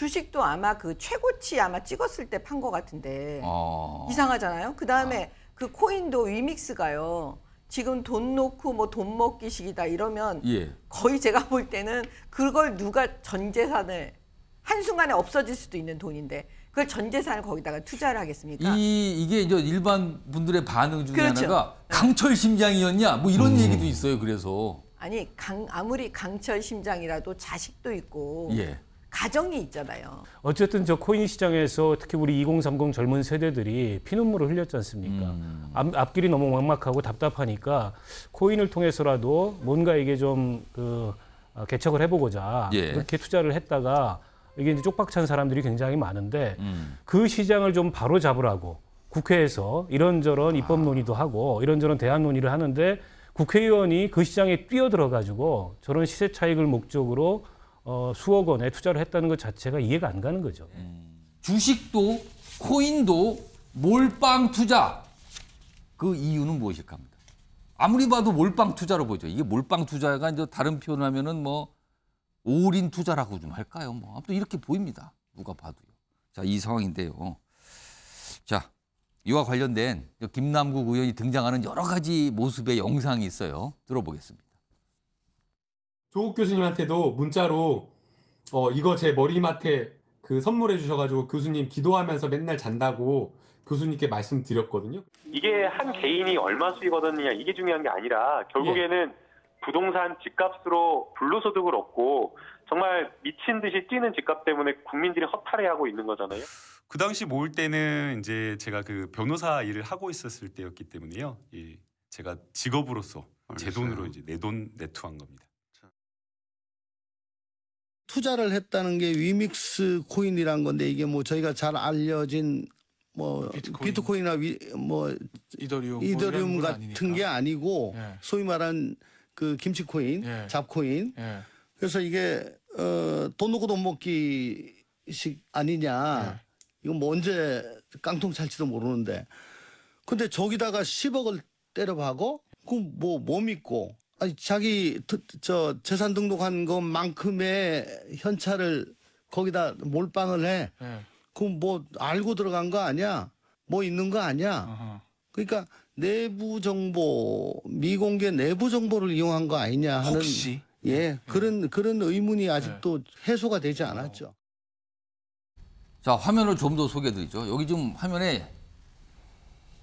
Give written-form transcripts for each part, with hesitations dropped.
주식도 아마 그 최고치 아마 찍었을 때 판 것 같은데 이상하잖아요. 그 다음에 그 코인도 위믹스가요. 지금 돈 놓고 뭐 돈 먹기식이다 이러면 거의 제가 볼 때는 그걸 누가 전 재산을 한순간에 없어질 수도 있는 돈인데 그걸 전 재산을 거기다가 투자를 하겠습니까? 이게 이제 일반 분들의 반응 중에 하나가 강철 심장이었냐 뭐 이런 얘기도 있어요. 그래서 아니 아무리 강철 심장이라도 자식도 있고 가정이 있잖아요. 어쨌든 저 코인 시장에서 특히 우리 2030 젊은 세대들이 피눈물을 흘렸지 않습니까? 앞길이 너무 막막하고 답답하니까 코인을 통해서라도 뭔가 이게 좀 개척을 해보고자 그렇게 투자를 했다가 이게 이제 쪽박찬 사람들이 굉장히 많은데 그 시장을 좀 바로 잡으라고 국회에서 이런저런 입법 논의도 하고 이런저런 대안 논의를 하는데 국회의원이 그 시장에 뛰어들어가지고 저런 시세 차익을 목적으로 수억 원에 투자를 했다는 것 자체가 이해가 안 가는 거죠. 주식도 코인도 몰빵 투자. 그 이유는 무엇일까 합니다. 아무리 봐도 몰빵 투자로 보죠. 이게 몰빵 투자가 이제 다른 표현을 하면은 뭐 올인 투자라고 좀 할까요? 뭐 아무튼 이렇게 보입니다. 누가 봐도요. 자, 이 상황인데요. 자, 이와 관련된 김남국 의원이 등장하는 여러 가지 모습의 영상이 있어요. 들어보겠습니다. 조국 교수님한테도 문자로 이거 제 머리맡에 선물해 주셔가지고 교수님 기도하면서 맨날 잔다고 교수님께 말씀드렸거든요. 이게 한 개인이 얼마 수익 얻었느냐 이게 중요한 게 아니라 결국에는 부동산 집값으로 불로소득을 얻고 정말 미친 듯이 뛰는 집값 때문에 국민들이 허탈해하고 있는 거잖아요. 그 당시 모을 때는 이제 제가 그 변호사 일을 하고 있었을 때였기 때문에요. 제가 직업으로서 제 돈으로 이제 내 돈 내투한 겁니다. 투자를 했다는 게 위믹스 코인이란 건데 이게 뭐 저희가 잘 알려진 뭐 비트코인이나 뭐 이더리움 같은 게 아니고 소위 말한 그 김치코인, 잡코인. 그래서 이게 돈 놓고 돈 먹기식 아니냐. 이건 뭐 언제 깡통 찰지도 모르는데. 근데 저기다가 10억을 때려박어? 그럼 뭐 믿고? 아니 자기 저 재산 등록한 것만큼의 현찰을 거기다 몰빵을 해. 그럼 뭐 알고 들어간 거 아니야? 뭐 있는 거 아니야? 그러니까 내부 정보, 미공개 내부 정보를 이용한 거 아니냐 하는 혹시? 그런 의문이 아직도 해소가 되지 않았죠. 자, 화면을 좀 더 소개해드리죠. 여기 지금 화면에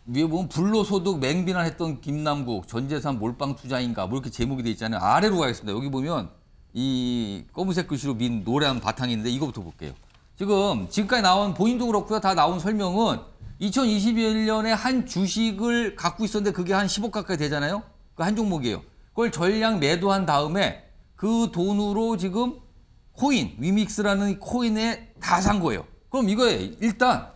위에 보면 불로소득 맹비난했던 김남국 전재산 몰빵 투자인가 뭐 이렇게 제목이 돼 있잖아요. 아래로 가겠습니다. 여기 보면 이 검은색 글씨로 민 노란 바탕인데 이거부터 볼게요. 지금까지 나온 본인도 그렇고요. 다 나온 설명은 2021년에 한 주식을 갖고 있었는데 그게 한 10억 가까이 되잖아요. 그 한 종목이에요. 그걸 전량 매도한 다음에 그 돈으로 지금 코인, 위믹스라는 코인에 다 산 거예요. 그럼 이거에 일단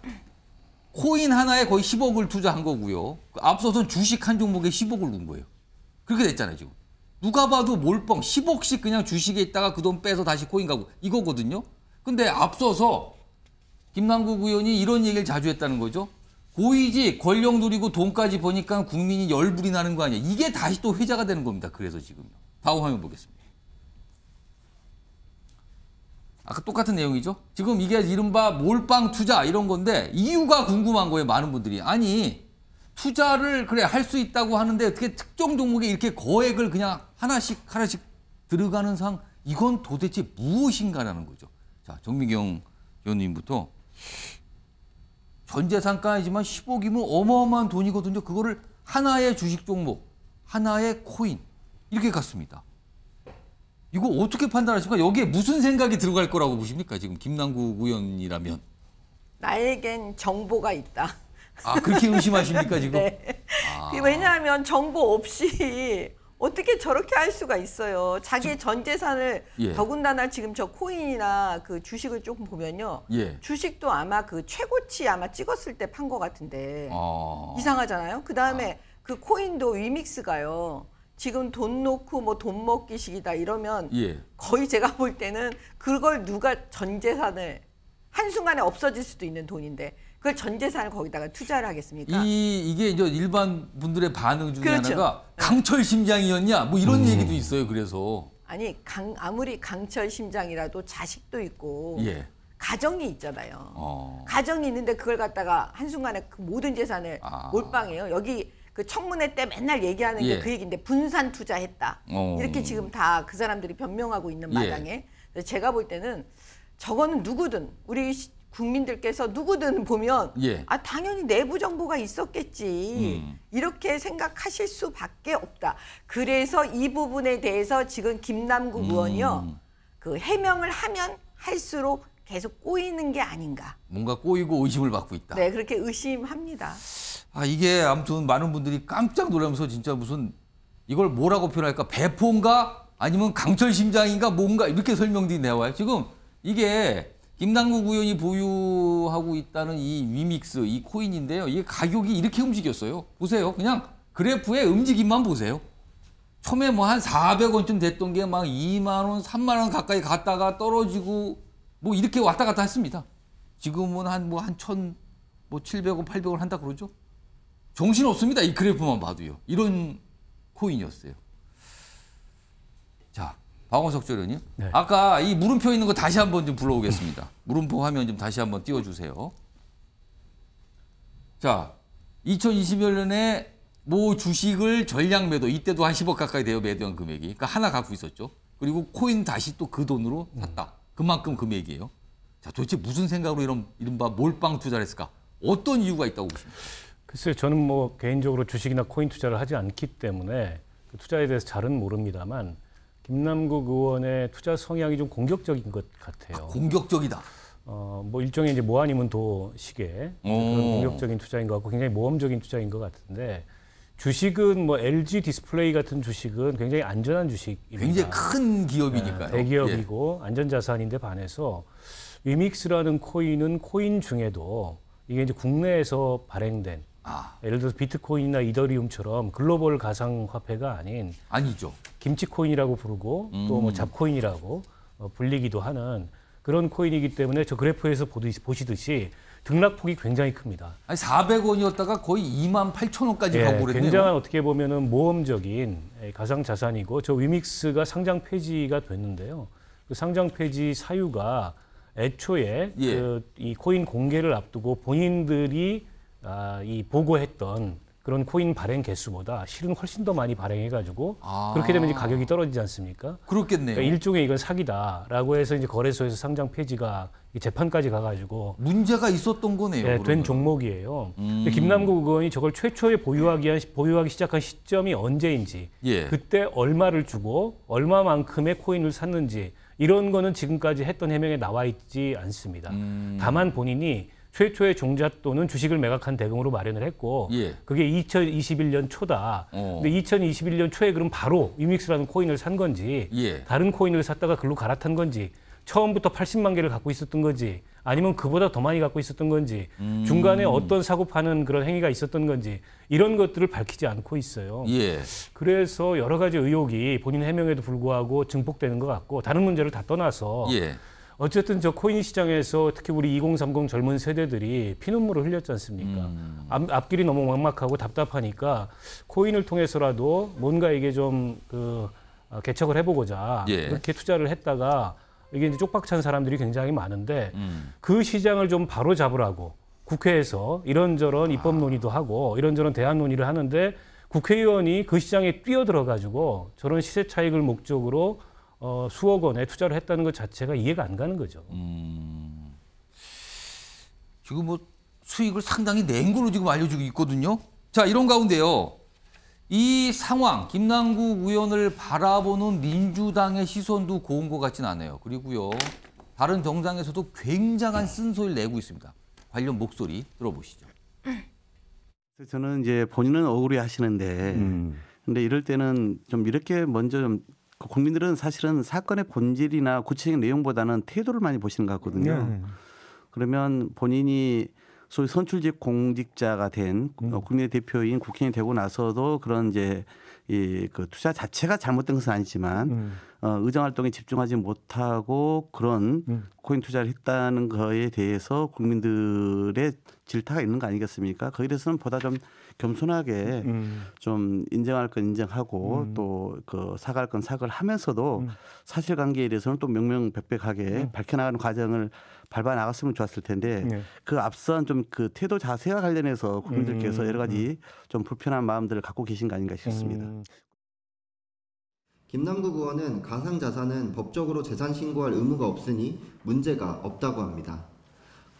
코인 하나에 거의 10억을 투자한 거고요. 앞서선 주식 한 종목에 10억을 넣은 거예요. 그렇게 됐잖아요, 지금. 누가 봐도 몰빵 10억씩 그냥 주식에 있다가 그 돈 빼서 다시 코인 가고 이거거든요. 근데 앞서서 김남국 의원이 이런 얘기를 자주 했다는 거죠. 고위직, 권력 누리고 돈까지 버니까 국민이 열불이 나는 거 아니야. 이게 다시 또 회자가 되는 겁니다. 그래서 지금요. 다음 화면 보겠습니다. 아까 똑같은 내용이죠. 지금 이게 이른바 몰빵 투자 이런 건데 이유가 궁금한 거예요. 많은 분들이. 아니 투자를 그래 할 수 있다고 하는데 어떻게 특정 종목에 이렇게 거액을 그냥 하나씩 들어가는 상 이건 도대체 무엇인가라는 거죠. 자, 정미경 의원님부터 전 재산가이지만 10억이면 어마어마한 돈이거든요. 그거를 하나의 주식 종목, 하나의 코인 이렇게 갔습니다. 이거 어떻게 판단하십니까? 여기에 무슨 생각이 들어갈 거라고 보십니까? 지금 김남국 의원이라면. 나에겐 정보가 있다. 아, 그렇게 의심하십니까 지금? 네. 왜냐하면 정보 없이 어떻게 저렇게 할 수가 있어요. 자기의 전 재산을 더군다나 지금 저 코인이나 그 주식을 조금 보면요. 주식도 아마 그 최고치 아마 찍었을 때 판 것 같은데 이상하잖아요. 그 다음에 그 코인도 위믹스가요. 지금 돈 놓고 뭐 돈 먹기식이다 이러면 거의 제가 볼 때는 그걸 누가 전 재산을 한순간에 없어질 수도 있는 돈인데 그걸 전 재산을 거기다가 투자를 하겠습니까? 이게 이제 일반 분들의 반응 중에 하나가 강철 심장이었냐 뭐 이런 얘기도 있어요. 그래서 아니 아무리 강철 심장이라도 자식도 있고 가정이 있잖아요. 가정이 있는데 그걸 갖다가 한순간에 그 모든 재산을 몰빵해요. 여기 그 청문회 때 맨날 얘기하는 게 그 얘기인데 분산 투자했다. 이렇게 지금 다 그 사람들이 변명하고 있는 마당에 제가 볼 때는 저거는 누구든 우리 국민들께서 누구든 보면 당연히 내부 정보가 있었겠지. 이렇게 생각하실 수밖에 없다. 그래서 이 부분에 대해서 지금 김남국 의원이요. 그 해명을 하면 할수록 계속 꼬이는 게 아닌가. 뭔가 꼬이고 의심을 받고 있다. 네, 그렇게 의심합니다. 이게 아무튼 많은 분들이 깜짝 놀라면서 진짜 무슨 이걸 뭐라고 표현할까? 배포인가? 아니면 강철 심장인가? 뭔가 이렇게 설명들이 나와요. 지금 이게 김남국 의원이 보유하고 있다는 이 위믹스, 이 코인인데요. 이게 가격이 이렇게 움직였어요. 보세요. 그냥 그래프의 움직임만 보세요. 처음에 뭐 한 400원쯤 됐던 게 막 2만 원, 3만 원 가까이 갔다가 떨어지고 뭐 이렇게 왔다 갔다 했습니다. 지금은 한 700원, 800원 한다 그러죠. 정신 없습니다. 이 그래프만 봐도요. 이런 코인이었어요. 자, 박원석 의원님. 네. 아까 이 물음표 있는 거 다시 한번 좀 불러오겠습니다. 물음표 화면 좀 다시 한번 띄워주세요. 자, 2021년에 모 주식을 전량 매도, 이때도 한 10억 가까이 돼요. 매도한 금액이. 그러니까 하나 갖고 있었죠. 그리고 코인 다시 또 그 돈으로 샀다. 그만큼 금액이에요. 자, 도대체 무슨 생각으로 이른바 몰빵 투자를 했을까? 어떤 이유가 있다고 보십니까? 글쎄요, 저는 뭐 개인적으로 주식이나 코인 투자를 하지 않기 때문에 그 투자에 대해서 잘은 모릅니다만 김남국 의원의 투자 성향이 좀 공격적인 것 같아요. 공격적이다. 뭐 일종의 이제 뭐 아니면 도식의 그런 공격적인 투자인 것 같고 굉장히 모험적인 투자인 것 같은데 주식은 뭐 LG 디스플레이 같은 주식은 굉장히 안전한 주식입니다. 굉장히 큰 기업이니까요. 대기업이고 안전자산인데 반해서 위믹스라는 코인은 코인 중에도 이게 이제 국내에서 발행된 예를 들어서 비트코인이나 이더리움처럼 글로벌 가상화폐가 아니죠. 김치코인이라고 부르고 또 뭐 잡코인이라고 불리기도 하는 그런 코인이기 때문에 저 그래프에서 보시듯이 등락폭이 굉장히 큽니다. 400원이었다가 거의 28,000원까지 가고 그랬네요. 굉장한 어떻게 보면은 모험적인 가상 자산이고 저 위믹스가 상장 폐지가 됐는데요. 그 상장 폐지 사유가 애초에 이 코인 공개를 앞두고 본인들이 이 보고했던 그런 코인 발행 개수보다 실은 훨씬 더 많이 발행해가지고 그렇게 되면 이제 가격이 떨어지지 않습니까? 그렇겠네요. 그러니까 일종의 이건 사기다라고 해서 이제 거래소에서 상장 폐지가 재판까지 가가지고 문제가 있었던 거네요. 네, 된 종목이에요. 근데 김남국 의원이 저걸 최초에 보유하기 시작한 시점이 언제인지, 그때 얼마를 주고 얼마만큼의 코인을 샀는지 이런 거는 지금까지 했던 해명에 나와 있지 않습니다. 다만 본인이 최초의 종잣돈은 주식을 매각한 대금으로 마련을 했고 그게 2021년 초다. 근데 2021년 초에 그럼 바로 위믹스라는 코인을 산 건지 다른 코인을 샀다가 글로 갈아탄 건지 처음부터 80만 개를 갖고 있었던 건지 아니면 그보다 더 많이 갖고 있었던 건지 중간에 어떤 사고 파는 그런 행위가 있었던 건지 이런 것들을 밝히지 않고 있어요. 그래서 여러 가지 의혹이 본인 해명에도 불구하고 증폭되는 것 같고 다른 문제를 다 떠나서 어쨌든 저 코인 시장에서 특히 우리 2030 젊은 세대들이 피눈물을 흘렸지 않습니까? 앞길이 너무 막막하고 답답하니까 코인을 통해서라도 뭔가 이게 좀 개척을 해보고자 그렇게 투자를 했다가 이게 이제 쪽박찬 사람들이 굉장히 많은데 그 시장을 좀 바로 잡으라고 국회에서 이런저런 입법 논의도 하고 이런저런 대안 논의를 하는데 국회의원이 그 시장에 뛰어들어가지고 저런 시세 차익을 목적으로 수억 원에 투자를 했다는 것 자체가 이해가 안 가는 거죠. 지금 뭐 수익을 상당히 낸 걸로 지금 알려주고 있거든요. 자, 이런 가운데요. 이 상황, 김남국 의원을 바라보는 민주당의 시선도 고운 것 같진 않아요. 그리고요, 다른 정당에서도 굉장한 쓴소리를 내고 있습니다. 관련 목소리 들어보시죠. 저는 이제 본인은 억울해 하시는데, 근데 이럴 때는 좀 이렇게 먼저 좀 국민들은 사실은 사건의 본질이나 구체적인 내용보다는 태도를 많이 보시는 것 같거든요. 그러면 본인이 소위 선출직 공직자가 된 국민의 대표인 국회의원이 되고 나서도 그런 이제 이 그 투자 자체가 잘못된 것은 아니지만 의정 활동에 집중하지 못하고 그런 코인 투자를 했다는 거에 대해서 국민들의 질타가 있는 거 아니겠습니까? 거기에 대해서는 보다 좀 겸손하게 좀 인정할 건 인정하고 또 그 사과할 건 사과를 하면서도 사실관계에 대해서는 또 명명백백하게 밝혀나가는 과정을 밟아 나갔으면 좋았을 텐데 그 앞선 좀 그 태도 자세와 관련해서 국민들께서 여러 가지 좀 불편한 마음들을 갖고 계신 거 아닌가 싶습니다. 김남국 의원은 가상자산은 법적으로 재산 신고할 의무가 없으니 문제가 없다고 합니다.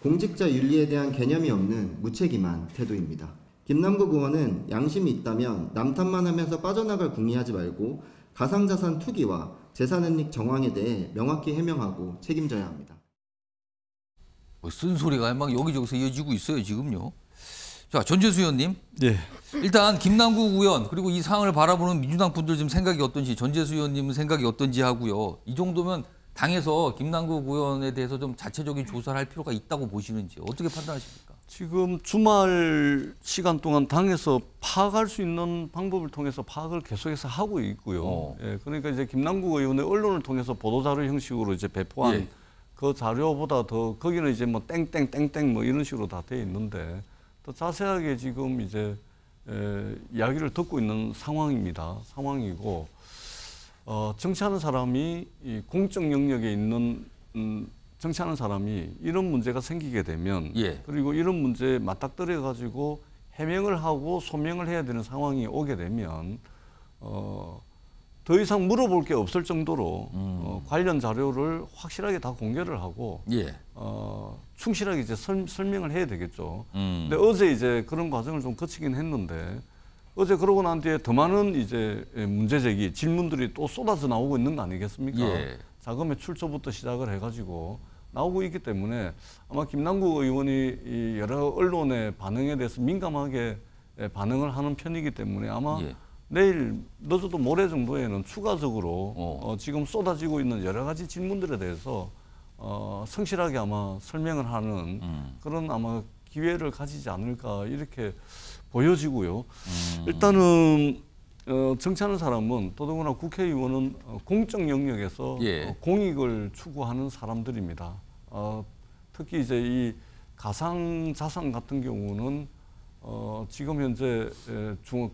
공직자 윤리에 대한 개념이 없는 무책임한 태도입니다. 김남국 의원은 양심이 있다면 남탓만 하면서 빠져나갈 궁리하지 말고 가상자산 투기와 재산은닉 정황에 대해 명확히 해명하고 책임져야 합니다. 쓴소리가 막 여기저기서 이어지고 있어요, 지금요. 자, 전재수 의원님. 네. 일단 김남국 의원 그리고 이 상황을 바라보는 민주당 분들 지금 생각이 어떤지, 전재수 의원님은 생각이 어떤지 하고요. 이 정도면 당에서 김남국 의원에 대해서 좀 자체적인 조사를 할 필요가 있다고 보시는지 어떻게 판단하십니까? 지금 주말 시간 동안 당에서 파악할 수 있는 방법을 통해서 파악을 계속해서 하고 있고요. 예, 그러니까 이제 김남국 의원의 언론을 통해서 보도자료 형식으로 이제 배포한 그 자료보다 더 거기는 이제 뭐 땡땡땡땡 뭐 이런 식으로 다 돼 있는데 더 자세하게 지금 이제 이야기를 듣고 있는 상황이고 정치하는 사람이 이 공적 영역에 있는 정치하는 사람이 이런 문제가 생기게 되면 그리고 이런 문제에 맞닥뜨려 가지고 해명을 하고 소명을 해야 되는 상황이 오게 되면 더 이상 물어볼 게 없을 정도로 관련 자료를 확실하게 다 공개를 하고 충실하게 이제 설명을 해야 되겠죠. 근데 어제 이제 그런 과정을 좀 거치긴 했는데 어제 그러고 난 뒤에 더 많은 이제 문제 제기 질문들이 또 쏟아져 나오고 있는 거 아니겠습니까? 자금의 출처부터 시작을 해가지고 나오고 있기 때문에 아마 김남국 의원이 이 여러 언론의 반응에 대해서 민감하게 반응을 하는 편이기 때문에 아마 내일 늦어도 모레 정도에는 추가적으로 지금 쏟아지고 있는 여러 가지 질문들에 대해서 성실하게 아마 설명을 하는 그런 아마 기회를 가지지 않을까 이렇게 보여지고요. 일단은 정치하는 사람은 더더구나 국회의원은 공적 영역에서 공익을 추구하는 사람들입니다. 특히 이제 이 가상자산 같은 경우는 지금 현재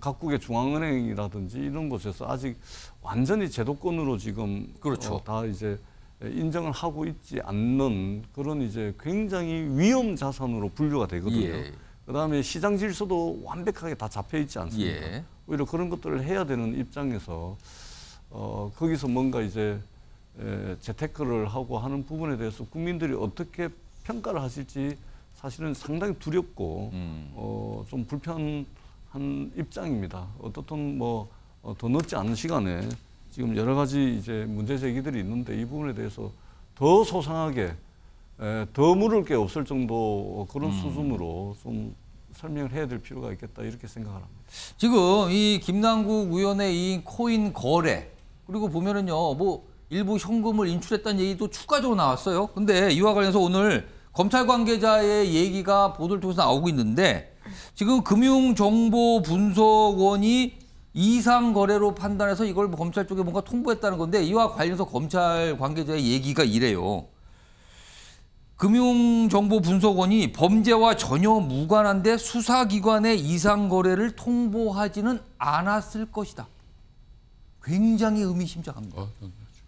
각국의 중앙은행이라든지 이런 곳에서 아직 완전히 제도권으로 지금 다 이제 인정을 하고 있지 않는 그런 이제 굉장히 위험 자산으로 분류가 되거든요. 그다음에 시장 질서도 완벽하게 다 잡혀 있지 않습니까? 오히려 그런 것들을 해야 되는 입장에서 거기서 뭔가 이제 재테크를 하고 하는 부분에 대해서 국민들이 어떻게 평가를 하실지 사실은 상당히 두렵고 좀 불편한 입장입니다. 어떻든 뭐 더 늦지 않은 시간에 지금 여러 가지 이제 문제 제기들이 있는데 이 부분에 대해서 더 소상하게 더 물을 게 없을 정도 그런 수준으로 좀 설명을 해야 될 필요가 있겠다 이렇게 생각을 합니다. 지금 이 김남국 의원의 이 코인 거래 그리고 보면은요 뭐 일부 현금을 인출했다는 얘기도 추가적으로 나왔어요. 근데 이와 관련해서 오늘 검찰 관계자의 얘기가 보도를 통해서 나오고 있는데 지금 금융정보분석원이 이상 거래로 판단해서 이걸 검찰 쪽에 뭔가 통보했다는 건데 이와 관련해서 검찰 관계자의 얘기가 이래요. 금융정보분석원이 범죄와 전혀 무관한데 수사기관의 이상 거래를 통보하지는 않았을 것이다. 굉장히 의미심장합니다.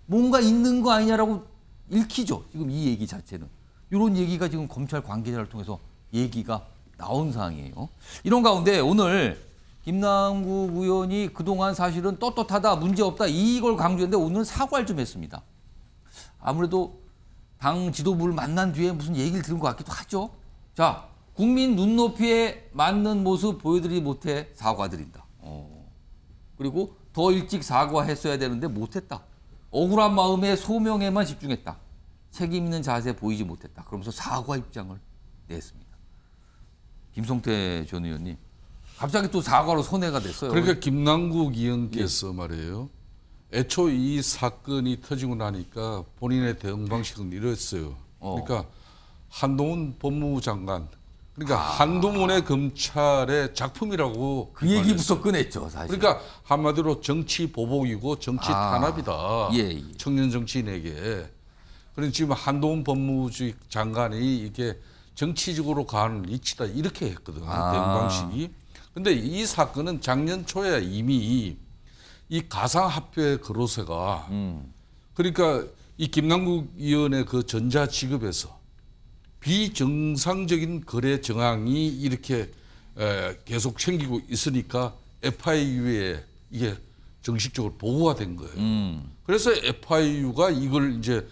뭔가 있는 거 아니냐라고 읽히죠. 지금 이 얘기 자체는. 이런 얘기가 지금 검찰 관계자를 통해서 얘기가 나온 상황이에요. 이런 가운데 오늘 김남국 의원이 그동안 사실은 떳떳하다, 문제없다 이걸 강조했는데 오늘은 사과를 좀 했습니다. 아무래도 당 지도부를 만난 뒤에 무슨 얘기를 들은 것 같기도 하죠. 자, 국민 눈높이에 맞는 모습 보여드리지 못해 사과드린다. 그리고 더 일찍 사과했어야 되는데 못했다. 억울한 마음에 소명에만 집중했다. 책임 있는 자세 보이지 못했다. 그러면서 사과 입장을 냈습니다. 김성태 전 의원님, 갑자기 또 사과로 선회가 됐어요. 그러니까 김남국 의원께서 말이에요. 애초 이 사건이 터지고 나니까 본인의 대응 방식은 이랬어요. 그러니까 한동훈 법무부 장관, 그러니까 한동훈의 검찰의 작품이라고 그 얘기부터 꺼냈죠, 사실. 그러니까 한마디로 정치 보복이고 정치 탄압이다. 예. 청년 정치인에게. 그래서 지금 한동훈 법무부 장관이 이게 정치적으로 가는 이치다 이렇게 했거든요. 대응 방식이. 근데 이 사건은 작년 초에 이미 이 가상화폐 거래소가 그러니까 이 김남국 의원의 그 전자지급에서 비정상적인 거래 정황이 이렇게 계속 생기고 있으니까 FIU에 이게 정식적으로 보고가 된 거예요. 그래서 FIU가 이걸 이제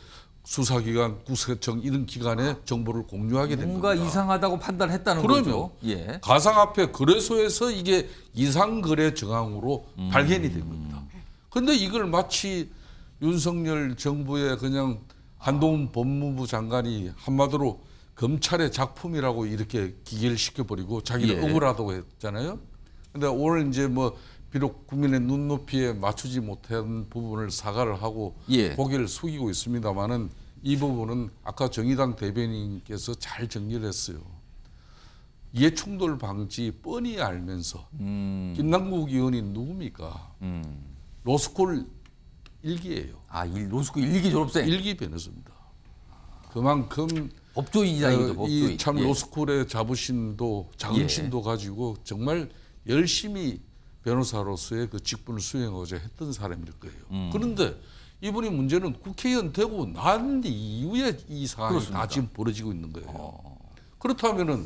수사기관, 구세청 이런 기관에 정보를 공유하게 된 뭔가 겁니다. 이상하다고 판단했다는 그러면 거죠. 예. 가상화폐 거래소에서 이게 이상거래 정황으로 발견이 된 겁니다. 그런데 이걸 마치 윤석열 정부의 그냥 한동훈 법무부 장관이 한마디로 검찰의 작품이라고 이렇게 기결시켜버리고 자기는 억울하다고 했잖아요. 근데 오늘 이제 뭐 비록 국민의 눈높이에 맞추지 못한 부분을 사과를 하고 고개를 숙이고 있습니다만은 이 부분은 아까 정의당 대변인께서 잘 정리를 했어요. 이해충돌 방지 뻔히 알면서 김남국 의원이 누굽니까? 로스쿨 1기예요. 로스쿨 1기 졸업생? 1기 변호사입니다. 그만큼 법조인이다 이거죠. 법조인. 이 참 로스쿨의 자부심도 자긍심도 가지고 정말 열심히 변호사로서의 그 직분을 수행하고자 했던 사람일 거예요. 그런데 이분이 문제는 국회의원 되고 난 이후에 이 상황이 다 지금 벌어지고 있는 거예요. 그렇다면은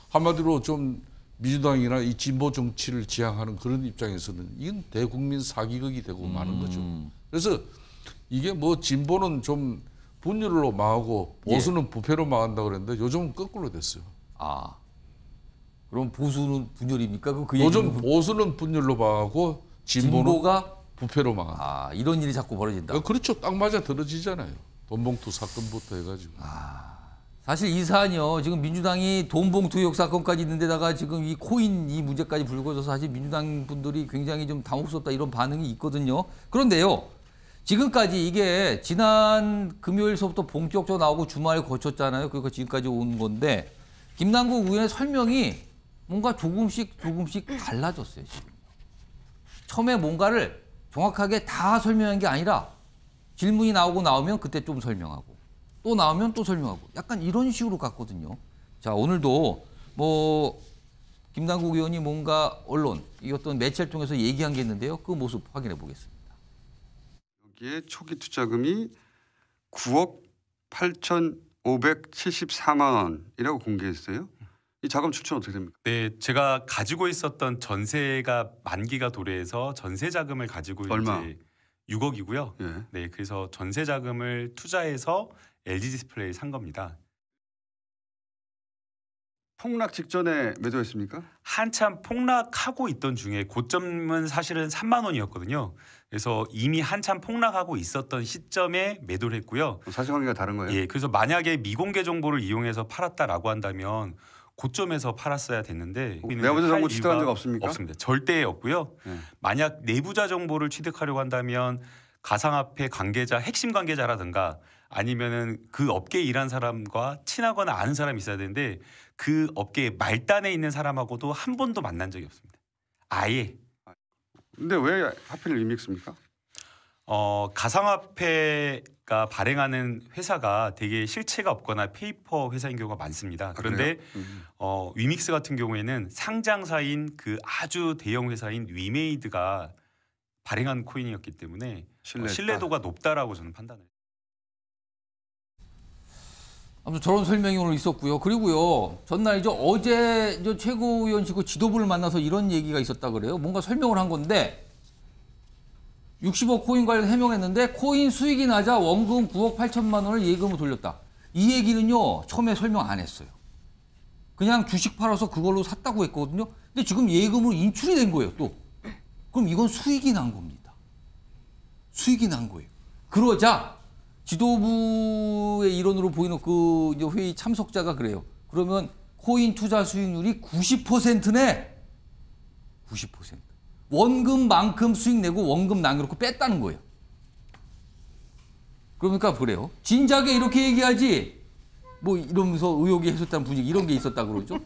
한마디로 좀 민주당이나 이 진보 정치를 지향하는 그런 입장에서는 이건 대국민 사기극이 되고 마는 거죠. 그래서 이게 뭐 진보는 좀 분열로 망하고 보수는 부패로 망한다 그랬는데 요즘은 거꾸로 됐어요. 그럼 보수는 분열입니까? 요즘 보수는 분열로 망하고 진보가 부패로 망한다. 이런 일이 자꾸 벌어진다. 그렇죠. 딱 맞아 떨어지잖아요. 돈봉투 사건부터 해가지고. 사실 이 사안이요. 지금 민주당이 돈봉투 의혹 사건까지 있는 데다가 지금 이 코인 이 문제까지 불거져서 사실 민주당 분들이 굉장히 좀 당혹스럽다 이런 반응이 있거든요. 그런데요. 지금까지 이게 지난 금요일서부터 본격적으로 나오고 주말 거쳤잖아요. 그러니까 지금까지 온 건데 김남국 의원의 설명이 뭔가 조금씩 달라졌어요. 지금. 처음에 뭔가를 정확하게 다 설명한 게 아니라 질문이 나오면 그때 좀 설명하고 또 나오면 또 설명하고 약간 이런 식으로 갔거든요. 자, 오늘도 뭐 김남국 의원이 뭔가 언론, 이 어떤 매체를 통해서 얘기한 게 있는데요. 그 모습 확인해 보겠습니다. 여기에 초기 투자금이 9억 8,574만 원이라고 공개했어요. 이 자금 출처는 어떻게 됩니까? 네, 제가 가지고 있었던 전세가 만기가 도래해서 전세 자금을 가지고 얼마? 이제 6억이고요. 네, 그래서 전세 자금을 투자해서 LG 디스플레이 산 겁니다. 폭락 직전에 매도했습니까? 한참 폭락하고 있던 중에 고점은 사실은 3만 원이었거든요. 그래서 이미 한참 폭락하고 있었던 시점에 매도를 했고요. 사실관계가 다른 거예요? 예, 그래서 만약에 미공개 정보를 이용해서 팔았다라고 한다면 고점에서 팔았어야 됐는데 내부자 정보 취득한 적 없습니까? 없습니다. 절대 없고요. 만약 내부자 정보를 취득하려고 한다면 가상화폐 관계자, 핵심 관계자라든가 아니면은 그 업계에 일한 사람과 친하거나 아는 사람이 있어야 되는데 그 업계의 말단에 있는 사람하고도 한 번도 만난 적이 없습니다. 아예. 근데 왜 하필 위믹스입니까? 가상화폐가 발행하는 회사가 되게 실체가 없거나 페이퍼 회사인 경우가 많습니다. 그런데 위믹스 같은 경우에는 상장사인 그 아주 대형 회사인 위메이드가 발행한 코인이었기 때문에 신뢰도가 높다라고 저는 판단을 해요. 아무튼 저런 설명이 오늘 있었고요. 그리고요. 전날이죠. 어제 최고위원실과 지도부를 만나서 이런 얘기가 있었다 그래요. 뭔가 설명을 한 건데 60억 코인 관련 해명했는데 코인 수익이 낮아 원금 9억 8천만 원을 예금으로 돌렸다. 이 얘기는요. 처음에 설명 안 했어요. 그냥 주식 팔아서 그걸로 샀다고 했거든요. 근데 지금 예금으로 인출이 된 거예요. 또. 그럼 이건 수익이 난 겁니다. 수익이 난 거예요. 그러자 지도부의 일원으로 보이는 그 회의 참석자가 그래요. 그러면 코인 투자 수익률이 90%네. 90%. 원금만큼 수익 내고 원금 남겨놓고 뺐다는 거예요. 그러니까 그래요. 진작에 이렇게 얘기하지. 뭐 이러면서 의혹이 해소됐다는 분위기 이런 게 있었다 그러죠.